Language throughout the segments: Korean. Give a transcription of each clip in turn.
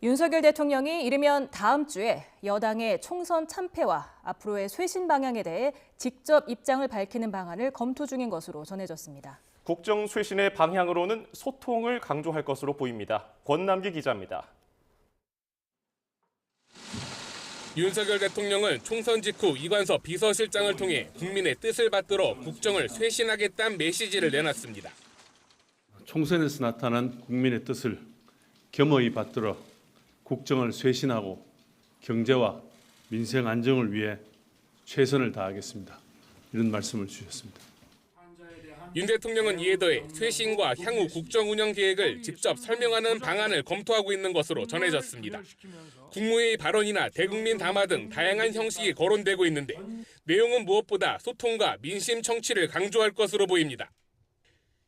윤석열 대통령이 이르면 다음 주에 여당의 총선 참패와 앞으로의 쇄신 방향에 대해 직접 입장을 밝히는 방안을 검토 중인 것으로 전해졌습니다. 국정 쇄신의 방향으로는 소통을 강조할 것으로 보입니다. 권남기 기자입니다. 윤석열 대통령은 총선 직후 이관섭 비서실장을 통해 국민의 뜻을 받들어 국정을 쇄신하겠다는 메시지를 내놨습니다. 총선에서 나타난 국민의 뜻을 겸허히 받들어 국정을 쇄신하고 경제와 민생 안정을 위해 최선을 다하겠습니다. 이런 말씀을 주셨습니다. 윤 대통령은 이에 더해 쇄신과 향후 국정 운영 계획을 직접 설명하는 방안을 검토하고 있는 것으로 전해졌습니다. 국무회의 발언이나 대국민 담화 등 다양한 형식이 거론되고 있는데 내용은 무엇보다 소통과 민심 청취를 강조할 것으로 보입니다.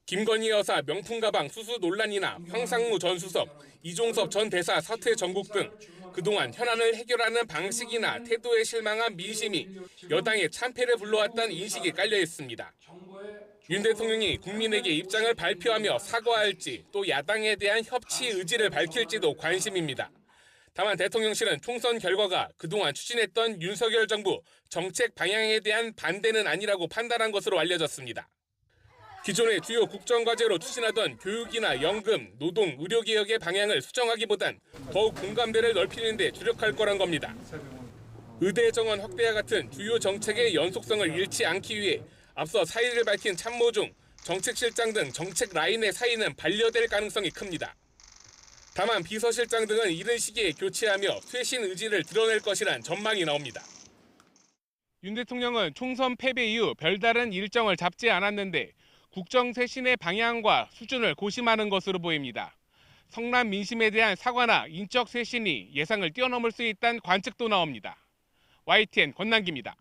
김건희 여사 명품 가방 수수 논란이나 황상무 전 수석, 이종섭 전 대사 사퇴 전국 등 그동안 현안을 해결하는 방식이나 태도에 실망한 민심이 여당의 참패를 불러왔다는 인식이 깔려 있습니다. 윤 대통령이 국민에게 입장을 발표하며 사과할지 또 야당에 대한 협치 의지를 밝힐지도 관심입니다. 다만 대통령실은 총선 결과가 그동안 추진했던 윤석열 정부 정책 방향에 대한 반대는 아니라고 판단한 것으로 알려졌습니다. 기존의 주요 국정과제로 추진하던 교육이나 연금, 노동, 의료개혁의 방향을 수정하기보단 더욱 공감대를 넓히는 데 주력할 거란 겁니다. 의대 정원 확대와 같은 주요 정책의 연속성을 잃지 않기 위해 앞서 사의를 밝힌 참모 중 정책실장 등 정책 라인의 사이는 반려될 가능성이 큽니다. 다만 비서실장 등은 이른 시기에 교체하며 쇄신 의지를 드러낼 것이란 전망이 나옵니다. 윤 대통령은 총선 패배 이후 별다른 일정을 잡지 않았는데 국정 쇄신의 방향과 수준을 고심하는 것으로 보입니다. 성남 민심에 대한 사과나 인적 쇄신이 예상을 뛰어넘을 수 있다는 관측도 나옵니다. YTN 권남기입니다.